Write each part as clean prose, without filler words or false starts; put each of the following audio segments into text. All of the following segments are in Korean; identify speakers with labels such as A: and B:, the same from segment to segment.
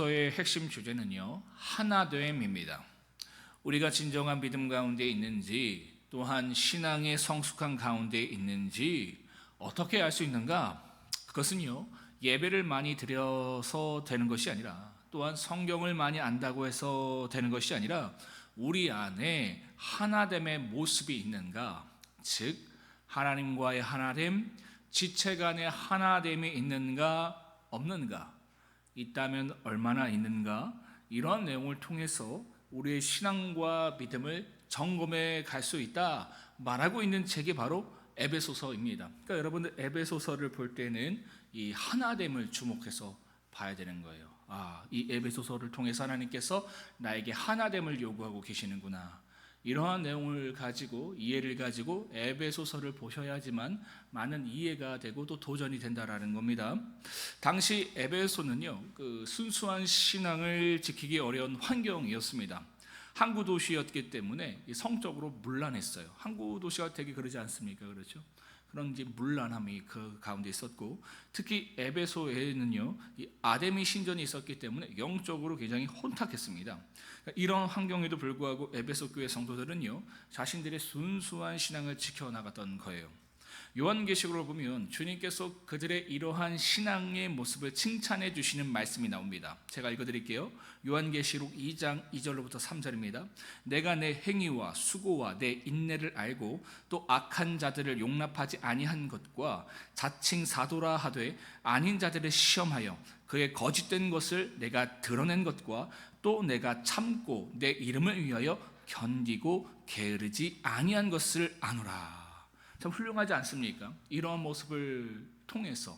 A: 에베소서의 핵심 주제는요, 하나됨입니다. 우리가 진정한 믿음 가운데 있는지, 또한 신앙의 성숙한 가운데 있는지 어떻게 알 수 있는가? 그것은요, 예배를 많이 드려서 되는 것이 아니라, 또한 성경을 많이 안다고 해서 되는 것이 아니라, 우리 안에 하나됨의 모습이 있는가? 즉 하나님과의 하나됨, 지체 간의 하나됨이 있는가 없는가, 있다면 얼마나 있는가, 이러한 내용을 통해서 우리의 신앙과 믿음을 점검해 갈 수 있다 말하고 있는 책이 바로 에베소서입니다. 그러니까 여러분들 에베소서를 볼 때는 이 하나됨을 주목해서 봐야 되는 거예요. 이 에베소서를 통해서 하나님께서 나에게 하나됨을 요구하고 계시는구나. 이러한 내용을 가지고, 이해를 가지고 에베소서를 보셔야지만 많은 이해가 되고 또 도전이 된다라는 겁니다. 당시 에베소는요, 순수한 신앙을 지키기 어려운 환경이었습니다. 항구 도시였기 때문에 성적으로 문란했어요. 항구 도시가 되게 그러지 않습니까? 그렇죠? 그런 이제 문란함이 그 가운데 있었고, 특히 에베소에는요, 이 아데미 신전이 있었기 때문에 영적으로 굉장히 혼탁했습니다. 이런 환경에도 불구하고 에베소 교회 성도들은요, 자신들의 순수한 신앙을 지켜나갔던 거예요. 요한계시록을 보면 주님께서 그들의 이러한 신앙의 모습을 칭찬해 주시는 말씀이 나옵니다. 제가 읽어드릴게요. 요한계시록 2장 2절로부터 3절입니다. 내가 내 행위와 수고와 내 인내를 알고 또 악한 자들을 용납하지 아니한 것과 자칭 사도라 하되 아닌 자들을 시험하여 그의 거짓된 것을 내가 드러낸 것과 또 내가 참고 내 이름을 위하여 견디고 게으르지 아니한 것을 아노라. 참 훌륭하지 않습니까? 이러한 모습을 통해서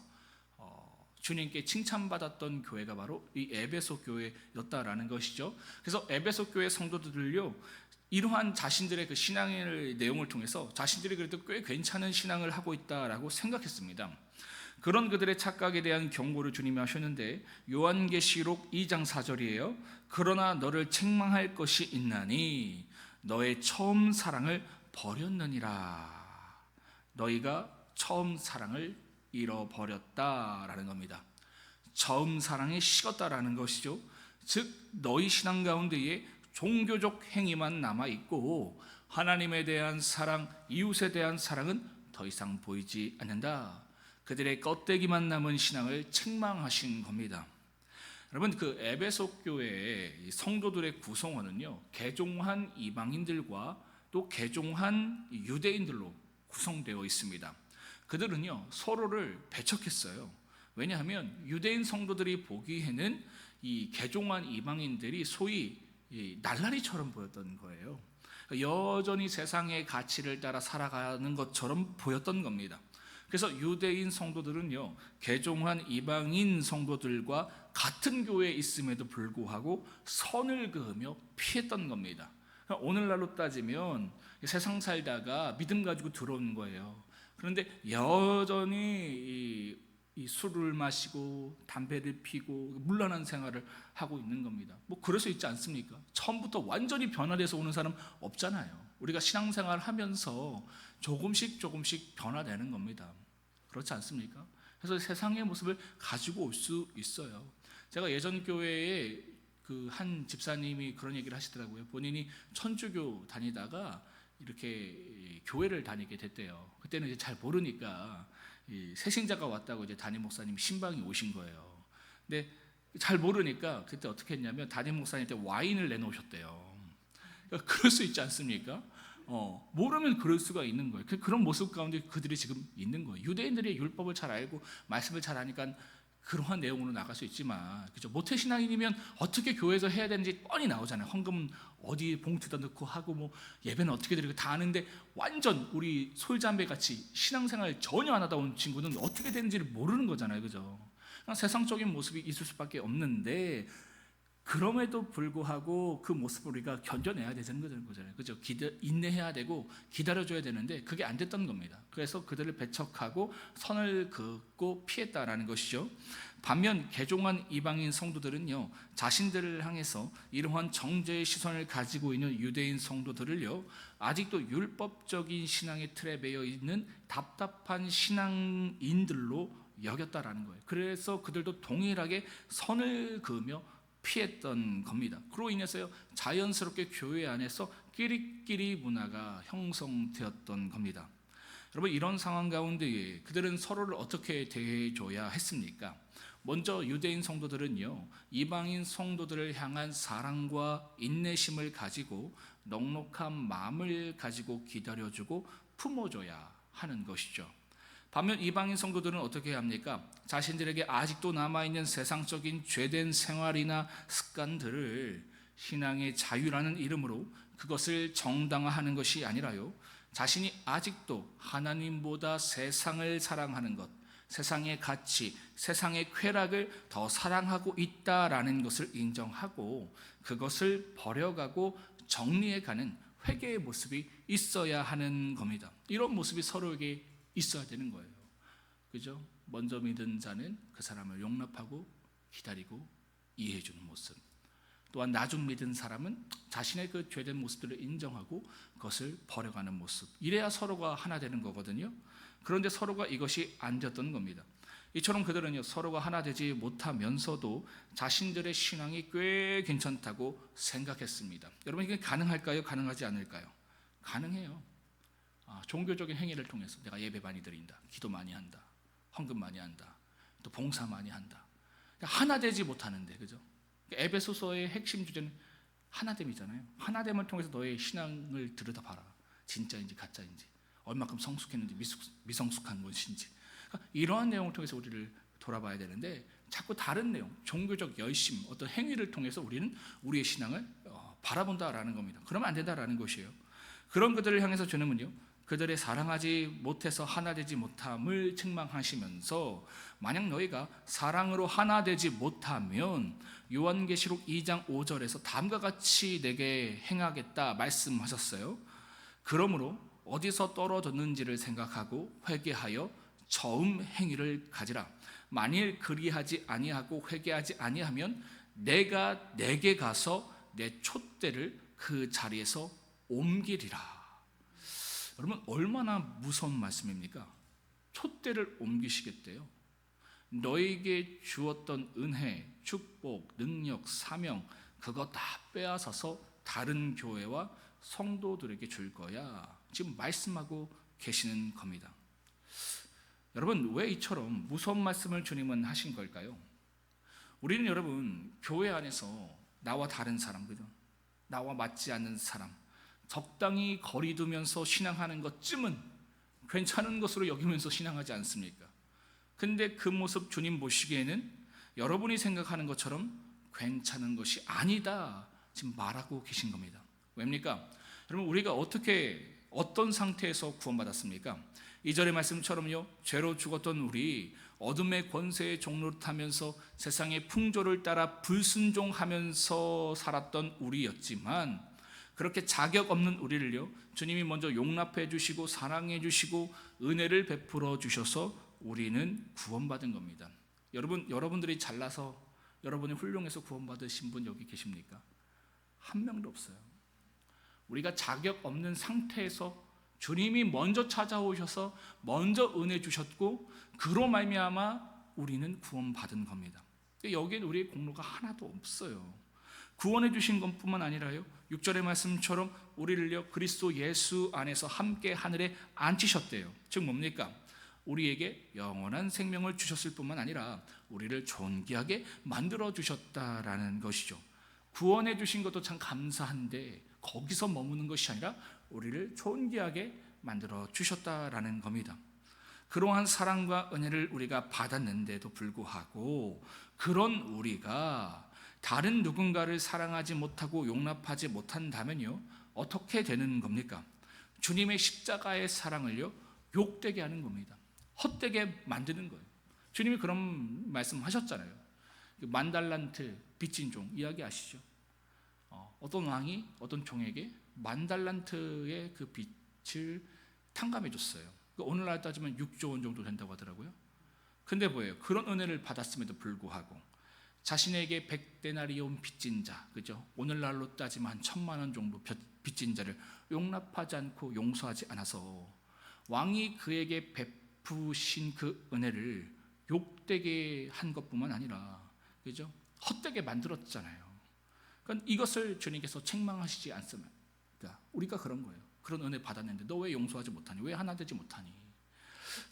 A: 주님께 칭찬받았던 교회가 바로 이 에베소 교회였다라는 것이죠. 그래서 에베소 교회 성도들을요, 이러한 자신들의 그 신앙의 내용을 통해서 자신들이 그래도 꽤 괜찮은 신앙을 하고 있다라고 생각했습니다. 그런 그들의 착각에 대한 경고를 주님이 하셨는데, 요한계시록 2장 4절이에요. 그러나 너를 책망할 것이 있나니 너의 처음 사랑을 버렸느니라. 너희가 처음 사랑을 잃어버렸다라는 겁니다. 처음 사랑이 식었다라는 것이죠. 즉 너희 신앙 가운데에 종교적 행위만 남아있고 하나님에 대한 사랑, 이웃에 대한 사랑은 더 이상 보이지 않는다. 그들의 껍데기만 남은 신앙을 책망하신 겁니다. 여러분, 그 에베소 교회의 성도들의 구성원은요, 개종한 이방인들과 또 개종한 유대인들로 구성되어 있습니다. 그들은요, 서로를 배척했어요. 왜냐하면 유대인 성도들이 보기에는 이 개종한 이방인들이 소위 날라리처럼 보였던 거예요. 여전히 세상의 가치를 따라 살아가는 것처럼 보였던 겁니다. 그래서 유대인 성도들은요, 개종한 이방인 성도들과 같은 교회에 있음에도 불구하고 선을 그으며 피했던 겁니다. 오늘날로 따지면 세상 살다가 믿음 가지고 들어온 거예요. 그런데 여전히 이 술을 마시고 담배를 피고 문란한 생활을 하고 있는 겁니다. 뭐 그럴 수 있지 않습니까? 처음부터 완전히 변화돼서 오는 사람 없잖아요. 우리가 신앙생활 하면서 조금씩 변화되는 겁니다. 그렇지 않습니까? 그래서 세상의 모습을 가지고 올 수 있어요. 제가 예전 교회에 그 한 집사님이 그런 얘기를 하시더라고요. 본인이 천주교 다니다가 이렇게 교회를 다니게 됐대요. 그때는 이제 잘 모르니까 새신자가 왔다고 이제 담임 목사님 신방이 오신 거예요. 근데 잘 모르니까 그때 어떻게 했냐면 담임 목사님한테 와인을 내놓으셨대요. 그러니까 그럴 수 있지 않습니까? 모르면 그럴 수가 있는 거예요. 그런 모습 가운데 그들이 지금 있는 거예요. 유대인들이 율법을 잘 알고 말씀을 잘 아니까 그러한 내용으로 나갈 수 있지만, 그죠? 모태신앙인이면 어떻게 교회에서 해야 되는지 뻔히 나오잖아요. 헌금은 어디 봉투에다 넣고 하고 뭐 예배는 어떻게 드리고 다 아는데, 완전 우리 솔잠배 같이 신앙생활 전혀 안 하다 온 친구는 어떻게 되는지를 모르는 거잖아요. 그죠? 그냥 세상적인 모습이 있을 수밖에 없는데, 그럼에도 불구하고 그 모습을 우리가 견뎌내야 되는 거잖아요. 그죠? 인내해야 되고 기다려줘야 되는데 그게 안 됐던 겁니다. 그래서 그들을 배척하고 선을 긋고 피했다라는 것이죠. 반면 개종한 이방인 성도들은요, 자신들을 향해서 이러한 정죄의 시선을 가지고 있는 유대인 성도들을요, 아직도 율법적인 신앙의 틀에 매여 있는 답답한 신앙인들로 여겼다라는 거예요. 그래서 그들도 동일하게 선을 그으며 피했던 겁니다. 그로 인해서요 자연스럽게 교회 안에서 끼리끼리 문화가 형성되었던 겁니다. 여러분, 이런 상황 가운데 그들은 서로를 어떻게 대해줘야 했습니까? 먼저 유대인 성도들은요 이방인 성도들을 향한 사랑과 인내심을 가지고 넉넉한 마음을 가지고 기다려주고 품어줘야 하는 것이죠. 반면 이방인 성도들은 어떻게 합니까? 자신들에게 아직도 남아있는 세상적인 죄된 생활이나 습관들을 신앙의 자유라는 이름으로 그것을 정당화하는 것이 아니라요 자신이 아직도 하나님보다 세상을 사랑하는 것, 세상의 가치, 세상의 쾌락을 더 사랑하고 있다라는 것을 인정하고 그것을 버려가고 정리해가는 회개의 모습이 있어야 하는 겁니다. 이런 모습이 서로에게 있어야 되는 거예요. 그죠? 먼저 믿은 자는 그 사람을 용납하고 기다리고 이해해주는 모습. 또한 나중 믿은 사람은 자신의 그 죄된 모습들을 인정하고 그것을 버려가는 모습. 이래야 서로가 하나 되는 거거든요. 그런데 서로가 이것이 안 되었던 겁니다. 이처럼 그들은요 서로가 하나 되지 못하면서도 자신들의 신앙이 꽤 괜찮다고 생각했습니다. 여러분, 이게 가능할까요? 가능하지 않을까요? 가능해요. 종교적인 행위를 통해서 내가 예배 많이 드린다, 기도 많이 한다, 헌금 많이 한다, 또 봉사 많이 한다. 하나 되지 못하는데, 그죠? 에베소서의 핵심 주제는 하나됨이잖아요. 하나됨을 통해서 너의 신앙을 들여다봐라. 진짜인지 가짜인지, 얼마큼 성숙했는지 미성숙한 것인지. 그러니까 이러한 내용을 통해서 우리를 돌아봐야 되는데 자꾸 다른 내용, 종교적 열심, 어떤 행위를 통해서 우리는 우리의 신앙을 바라본다라는 겁니다. 그러면 안 된다라는 것이에요. 그런 그들을 향해서 주님은요 그들의 사랑하지 못해서 하나 되지 못함을 책망하시면서 만약 너희가 사랑으로 하나 되지 못하면 요한계시록 2장 5절에서 다음과 같이 내게 행하겠다 말씀하셨어요. 그러므로 어디서 떨어졌는지를 생각하고 회개하여 저음 행위를 가지라. 만일 그리하지 아니하고 회개하지 아니하면 내가 내게 가서 내 촛대를 그 자리에서 옮기리라. 여러분, 얼마나 무서운 말씀입니까? 촛대를 옮기시겠대요. 너에게 주었던 은혜, 축복, 능력, 사명, 그거 다 빼앗아서 다른 교회와 성도들에게 줄 거야. 지금 말씀하고 계시는 겁니다. 여러분, 왜 이처럼 무서운 말씀을 주님은 하신 걸까요? 우리는 여러분 교회 안에서 나와 다른 사람, 그죠? 나와 맞지 않는 사람, 적당히 거리 두면서 신앙하는 것쯤은 괜찮은 것으로 여기면서 신앙하지 않습니까? 근데 그 모습 주님 보시기에는 여러분이 생각하는 것처럼 괜찮은 것이 아니다 지금 말하고 계신 겁니다. 왜입니까? 여러분, 우리가 어떤 상태에서 구원받았습니까? 2절의 말씀처럼요 죄로 죽었던 우리, 어둠의 권세의 종노릇하면서 세상의 풍조를 따라 불순종하면서 살았던 우리였지만 그렇게 자격 없는 우리를요 주님이 먼저 용납해 주시고 사랑해 주시고 은혜를 베풀어 주셔서 우리는 구원받은 겁니다. 여러분들이 잘나서 여러분이 훌륭해서 구원받으신 분 여기 계십니까? 한 명도 없어요. 우리가 자격 없는 상태에서 주님이 먼저 찾아오셔서 먼저 은혜 주셨고 그로 말미암아 우리는 구원받은 겁니다. 여기엔 우리의 공로가 하나도 없어요. 구원해 주신 것뿐만 아니라요 6절의 말씀처럼 우리를요 그리스도 예수 안에서 함께 하늘에 앉히셨대요. 즉 뭡니까? 우리에게 영원한 생명을 주셨을 뿐만 아니라 우리를 존귀하게 만들어 주셨다라는 것이죠. 구원해 주신 것도 참 감사한데 거기서 머무는 것이 아니라 우리를 존귀하게 만들어 주셨다라는 겁니다. 그러한 사랑과 은혜를 우리가 받았는데도 불구하고 그런 우리가 다른 누군가를 사랑하지 못하고 용납하지 못한다면요 어떻게 되는 겁니까? 주님의 십자가의 사랑을요 욕되게 하는 겁니다. 헛되게 만드는 거예요. 주님이 그런 말씀하셨잖아요. 만달란트 빚진 종 이야기 아시죠? 어떤 왕이 어떤 종에게 만달란트의 그 빚을 탕감해 줬어요. 오늘날 따지면 6조 원 정도 된다고 하더라고요. 근데 뭐예요? 그런 은혜를 받았음에도 불구하고 자신에게 100데나리온 빚진 자, 그죠? 오늘날로 따지면 한 1000만 원 정도 빚진 자를 용납하지 않고 용서하지 않아서 왕이 그에게 베푸신 그 은혜를 욕되게 한 것뿐만 아니라, 그죠? 헛되게 만들었잖아요. 그러니까 이것을 주님께서 책망하시지 않습니다. 우리가 그런 거예요. 그런 은혜 받았는데 너 왜 용서하지 못하니? 왜 하나 되지 못하니?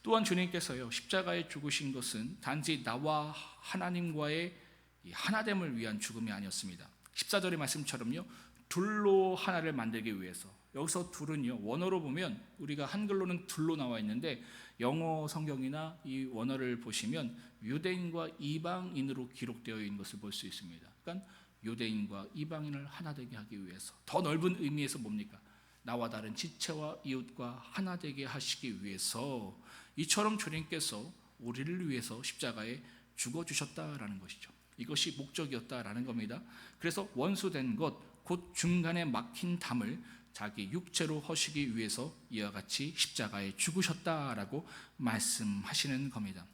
A: 또한 주님께서요, 십자가에 죽으신 것은 단지 나와 하나님과의 이 하나됨을 위한 죽음이 아니었습니다. 14절의 말씀처럼요, 둘로 하나를 만들기 위해서. 여기서 둘은요, 원어로 보면 우리가 한글로는 둘로 나와 있는데 영어 성경이나 이 원어를 보시면 유대인과 이방인으로 기록되어 있는 것을 볼 수 있습니다. 그러니까 유대인과 이방인을 하나 되게 하기 위해서, 더 넓은 의미에서 뭡니까? 나와 다른 지체와 이웃과 하나 되게 하시기 위해서 이처럼 주님께서 우리를 위해서 십자가에 죽어주셨다라는 것이죠. 이것이 목적이었다라는 겁니다. 그래서 원수된 것, 곧 중간에 막힌 담을 자기 육체로 허시기 위해서 이와 같이 십자가에 죽으셨다라고 말씀하시는 겁니다.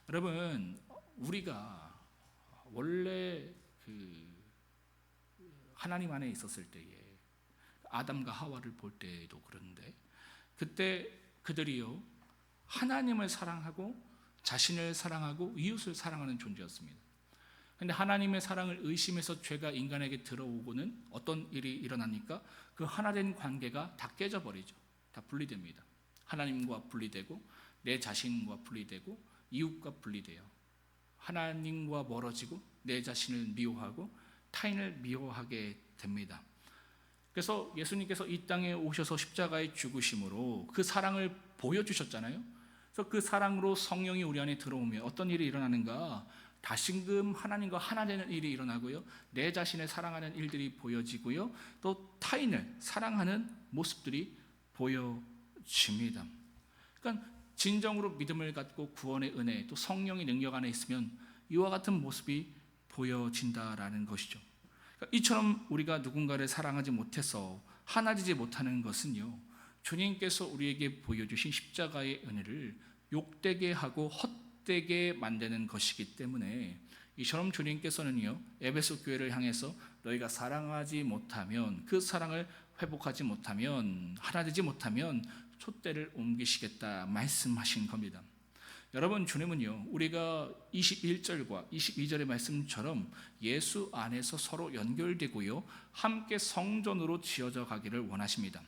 A: 여러분, 우리가 원래 하나님 안에 있었을 때에 아담과 하와를 볼 때도 그런데 그때 그들이요, 하나님을 사랑하고 자신을 사랑하고 이웃을 사랑하는 존재였습니다. 그런데 하나님의 사랑을 의심해서 죄가 인간에게 들어오고는 어떤 일이 일어나니까 그 하나된 관계가 다 깨져버리죠. 다 분리됩니다. 하나님과 분리되고 내 자신과 분리되고 이웃과 분리돼요. 하나님과 멀어지고 내 자신을 미워하고 타인을 미워하게 됩니다. 그래서 예수님께서 이 땅에 오셔서 십자가에 죽으심으로 그 사랑을 보여주셨잖아요. 그래서 그 사랑으로 성령이 우리 안에 들어오면 어떤 일이 일어나는가? 다시금 하나님과 하나 되는 일이 일어나고요, 내 자신을 사랑하는 일들이 보여지고요, 또 타인을 사랑하는 모습들이 보여집니다. 그러니까 진정으로 믿음을 갖고 구원의 은혜, 또 성령의 능력 안에 있으면 이와 같은 모습이 보여진다라는 것이죠. 그러니까 이처럼 우리가 누군가를 사랑하지 못해서 하나 되지 못하는 것은요, 주님께서 우리에게 보여주신 십자가의 은혜를 욕되게 하고 헛되게 만드는 것이기 때문에 이처럼 주님께서는요, 에베소 교회를 향해서 너희가 사랑하지 못하면, 그 사랑을 회복하지 못하면, 하나 되지 못하면 촛대를 옮기시겠다 말씀하신 겁니다. 여러분, 주님은요, 우리가 21절과 22절의 말씀처럼 예수 안에서 서로 연결되고요, 함께 성전으로 지어져 가기를 원하십니다.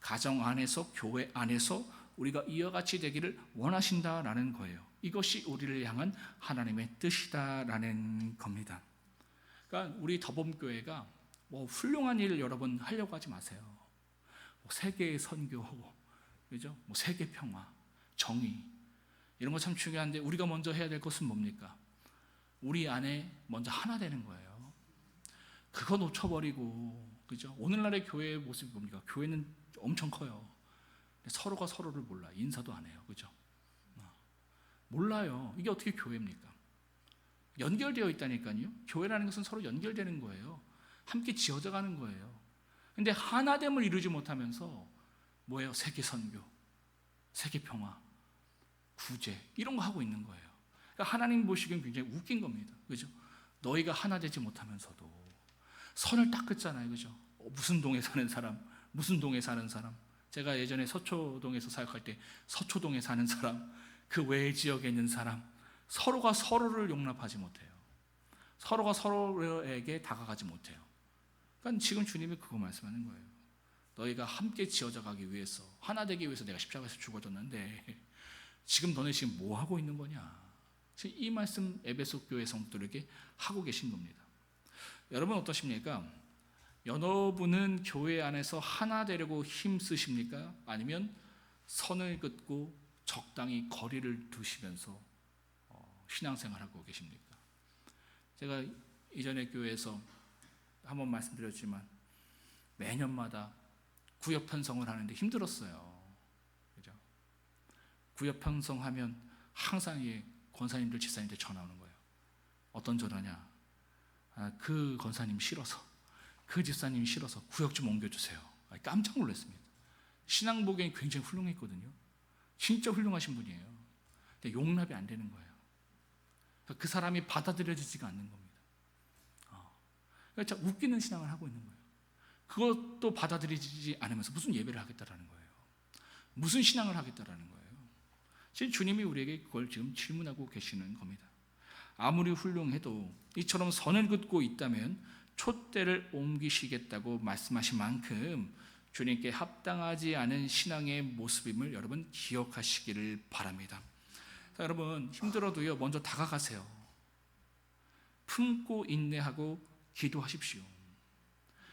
A: 가정 안에서, 교회 안에서 우리가 이와 같이 되기를 원하신다라는 거예요. 이것이 우리를 향한 하나님의 뜻이다라는 겁니다. 그러니까 우리 더봄교회가 뭐 훌륭한 일을 여러분 하려고 하지 마세요. 뭐 세계 선교, 그죠? 뭐 세계 평화, 정의, 이런 거 참 중요한데 우리가 먼저 해야 될 것은 뭡니까? 우리 안에 먼저 하나 되는 거예요. 그거 놓쳐버리고, 그죠? 오늘날의 교회의 모습이 뭡니까? 교회는 엄청 커요. 서로가 서로를 몰라. 인사도 안 해요. 그죠? 몰라요. 이게 어떻게 교회입니까? 연결되어 있다니까요. 교회라는 것은 서로 연결되는 거예요. 함께 지어져 가는 거예요. 근데 하나됨을 이루지 못하면서 뭐예요? 세계 선교, 세계 평화, 구제, 이런 거 하고 있는 거예요. 그러니까 하나님 보시기엔 굉장히 웃긴 겁니다. 그죠? 너희가 하나 되지 못하면서도 선을 딱 긋잖아요. 그죠? 무슨 동에 사는 사람, 무슨 동에 사는 사람. 제가 예전에 서초동에서 사역할 때 서초동에 사는 사람, 그 외의 지역에 있는 사람, 서로가 서로를 용납하지 못해요. 서로가 서로에게 다가가지 못해요. 그러니까 지금 주님이 그거 말씀하는 거예요. 너희가 함께 지어져 가기 위해서, 하나 되기 위해서 내가 십자가에서 죽어졌는데 지금 너네 지금 뭐 하고 있는 거냐? 지금 이 말씀 에베소 교회 성도들에게 하고 계신 겁니다. 여러분 어떠십니까? 여러분은 교회 안에서 하나 되려고 힘쓰십니까? 아니면 선을 긋고 적당히 거리를 두시면서 신앙생활하고 계십니까? 제가 이전에 교회에서 한번 말씀드렸지만 매년마다 구역 편성을 하는데 힘들었어요. 그죠? 구역 편성하면 항상 권사님들, 집사님들 전화 오는 거예요. 어떤 전화냐? 그 권사님 싫어서, 그 집사님이 싫어서 구역 좀 옮겨주세요. 깜짝 놀랐습니다. 신앙 보기엔 굉장히 훌륭했거든요. 진짜 훌륭하신 분이에요. 근데 용납이 안 되는 거예요. 그 사람이 받아들여지지가 않는 겁니다. 그러니까 웃기는 신앙을 하고 있는 거예요. 그것도 받아들이지 않으면서 무슨 예배를 하겠다라는 거예요. 무슨 신앙을 하겠다라는 거예요. 지금 주님이 우리에게 그걸 지금 질문하고 계시는 겁니다. 아무리 훌륭해도 이처럼 선을 긋고 있다면 촛대를 옮기시겠다고 말씀하신 만큼 주님께 합당하지 않은 신앙의 모습임을 여러분 기억하시기를 바랍니다. 자, 여러분 힘들어도요 먼저 다가가세요. 품고 인내하고 기도하십시오.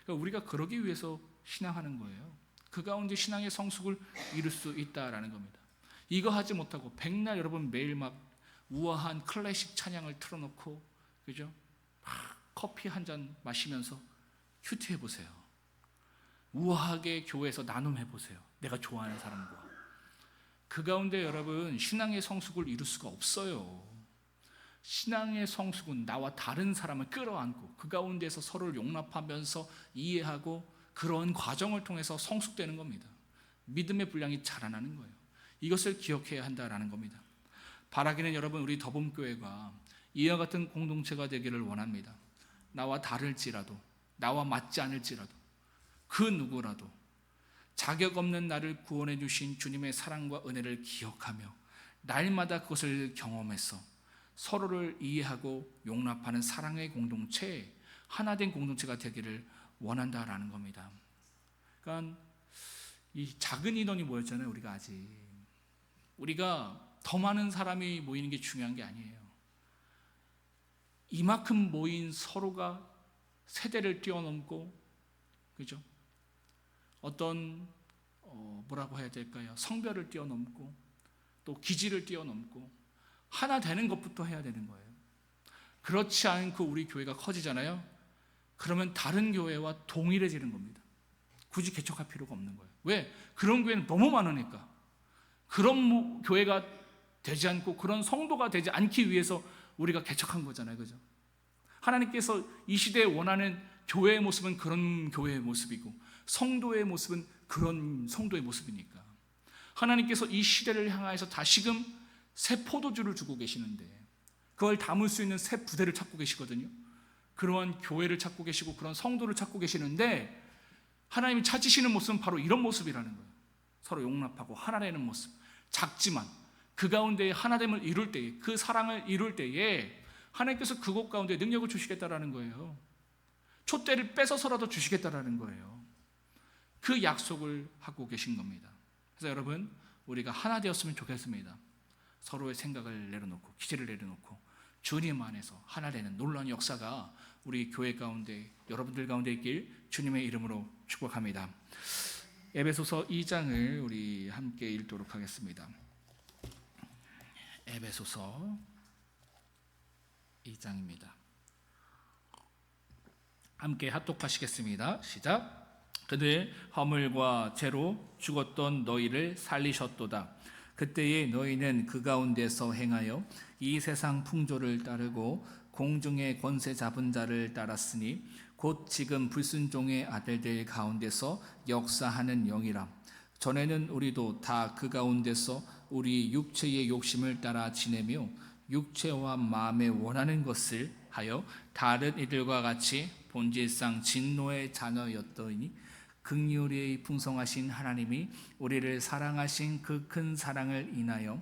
A: 그러니까 우리가 그러기 위해서 신앙하는 거예요. 그 가운데 신앙의 성숙을 이룰 수 있다라는 겁니다. 이거 하지 못하고 백날 여러분 매일 막 우아한 클래식 찬양을 틀어놓고 그죠? 막 커피 한 잔 마시면서 큐티해 보세요. 우아하게 교회에서 나눔해 보세요. 내가 좋아하는 사람과. 그 가운데 여러분 신앙의 성숙을 이룰 수가 없어요. 신앙의 성숙은 나와 다른 사람을 끌어안고 그 가운데서 서로를 용납하면서 이해하고 그런 과정을 통해서 성숙되는 겁니다. 믿음의 분량이 자라나는 거예요. 이것을 기억해야 한다라는 겁니다. 바라기는 여러분 우리 더봄교회가 이와 같은 공동체가 되기를 원합니다. 나와 다를지라도 나와 맞지 않을지라도 그 누구라도 자격 없는 나를 구원해 주신 주님의 사랑과 은혜를 기억하며 날마다 그것을 경험해서 서로를 이해하고 용납하는 사랑의 공동체, 하나된 공동체가 되기를 원한다라는 겁니다. 그러니까 이 작은 인원이 모였잖아요. 우리가 아직 우리가 더 많은 사람이 모이는 게 중요한 게 아니에요. 이만큼 모인 서로가 세대를 뛰어넘고 그죠? 어떤 뭐라고 해야 될까요? 성별을 뛰어넘고 또 기질을 뛰어넘고 하나 되는 것부터 해야 되는 거예요. 그렇지 않고 우리 교회가 커지잖아요. 그러면 다른 교회와 동일해지는 겁니다. 굳이 개척할 필요가 없는 거예요. 왜? 그런 교회는 너무 많으니까. 그런 교회가 되지 않고 그런 성도가 되지 않기 위해서 우리가 개척한 거잖아요. 그죠? 하나님께서 이 시대에 원하는 교회의 모습은 그런 교회의 모습이고 성도의 모습은 그런 성도의 모습이니까 하나님께서 이 시대를 향하여서 다시금 새 포도주를 주고 계시는데 그걸 담을 수 있는 새 부대를 찾고 계시거든요. 그러한 교회를 찾고 계시고 그런 성도를 찾고 계시는데 하나님이 찾으시는 모습은 바로 이런 모습이라는 거예요. 서로 용납하고 하나 되는 모습. 작지만 그 가운데 하나됨을 이룰 때에 그 사랑을 이룰 때에 하나님께서 그곳 가운데 능력을 주시겠다라는 거예요. 촛대를 뺏어서라도 주시겠다라는 거예요. 그 약속을 하고 계신 겁니다. 그래서 여러분 우리가 하나 되었으면 좋겠습니다. 서로의 생각을 내려놓고 기질을 내려놓고 주님 안에서 하나 되는 놀라운 역사가 우리 교회 가운데 여러분들 가운데 있길 주님의 이름으로 축복합니다. 에베소서 2장을 우리 함께 읽도록 하겠습니다. 에베소서 2장입니다. 함께 합독하시겠습니다. 시작. 그들 허물과 죄로 죽었던 너희를 살리셨도다. 그때에 너희는 그 가운데서 행하여 이 세상 풍조를 따르고 공중의 권세 잡은 자를 따랐으니 곧 지금 불순종의 아들들 가운데서 역사하는 영이라. 전에는 우리도 다 그 가운데서 우리 육체의 욕심을 따라 지내며 육체와 마음에 원하는 것을 하여 다른 이들과 같이 본질상 진노의 자녀였더니 긍휼히 풍성하신 하나님이 우리를 사랑하신 그 큰 사랑을 인하여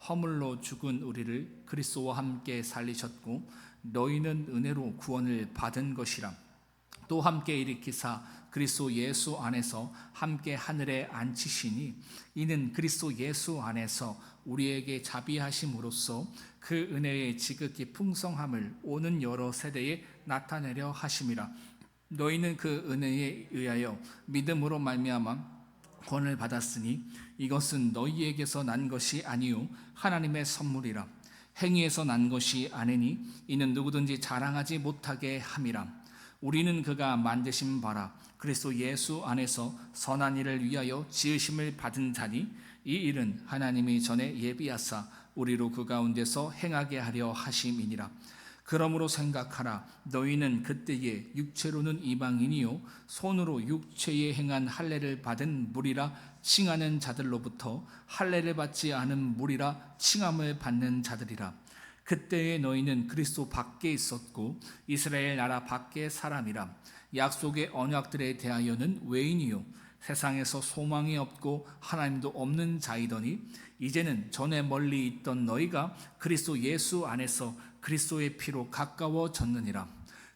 A: 허물로 죽은 우리를 그리스도와 함께 살리셨고 너희는 은혜로 구원을 받은 것이라. 또 함께 일으키사 그리스도 예수 안에서 함께 하늘에 앉히시니 이는 그리스도 예수 안에서 우리에게 자비하심으로써 그 은혜의 지극히 풍성함을 오는 여러 세대에 나타내려 하심이라. 너희는 그 은혜에 의하여 믿음으로 말미암아 구원을 받았으니 이것은 너희에게서 난 것이 아니요 하나님의 선물이라. 행위에서 난 것이 아니니 이는 누구든지 자랑하지 못하게 함이라. 우리는 그가 만드신 바라 그리스도 예수 안에서 선한 일을 위하여 지으심을 받은 자니 이 일은 하나님이 전에 예비하사 우리로 그 가운데서 행하게 하려 하심이니라. 그러므로 생각하라. 너희는 그때에 육체로는 이방인이요 손으로 육체에 행한 할례를 받은 무리라 칭하는 자들로부터 할례를 받지 않은 무리라 칭함을 받는 자들이라. 그때에 너희는 그리스도 밖에 있었고 이스라엘 나라 밖의 사람이라. 약속의 언약들에 대하여는 외인이요 세상에서 소망이 없고 하나님도 없는 자이더니 이제는 전에 멀리 있던 너희가 그리스도 예수 안에서 그리스도의 피로 가까워졌느니라.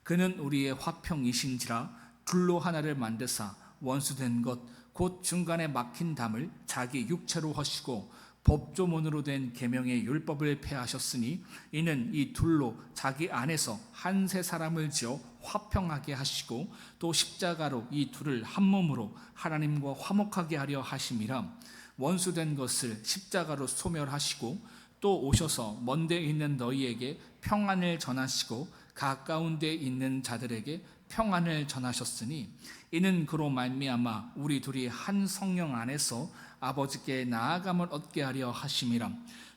A: 그는 우리의 화평이신지라 둘로 하나를 만드사 원수된 것 곧 중간에 막힌 담을 자기 육체로 허시고 법조문으로 된 계명의 율법을 폐하셨으니 이는 이 둘로 자기 안에서 한 세 사람을 지어 화평하게 하시고 또 십자가로 이 둘을 한 몸으로 하나님과 화목하게 하려 하심이라. 원수된 것을 십자가로 소멸하시고 또 오셔서 먼데 있는 너희에게 평안을 전하시고 가까운 데 있는 자들에게 평안을 전하셨으니 이는 그로 말미암아 우리 둘이 한 성령 안에서 아버지께 나아감을 얻게 하려 하심이라.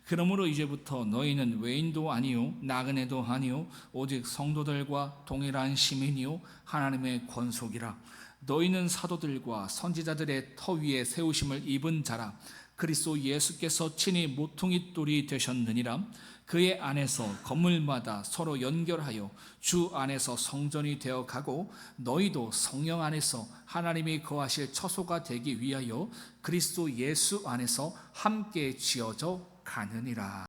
A: 그러므로 이제부터 너희는 외인도 아니요 나그네도 아니요 오직 성도들과 동일한 시민이요 하나님의 권속이라. 너희는 사도들과 선지자들의 터 위에 세우심을 입은 자라. 그리스도 예수께서 친히 모퉁이 돌이 되셨느니라. 그의 안에서 건물마다 서로 연결하여 주 안에서 성전이 되어 가고 너희도 성령 안에서 하나님이 거하실 처소가 되기 위하여 그리스도 예수 안에서 함께 지어져 가느니라.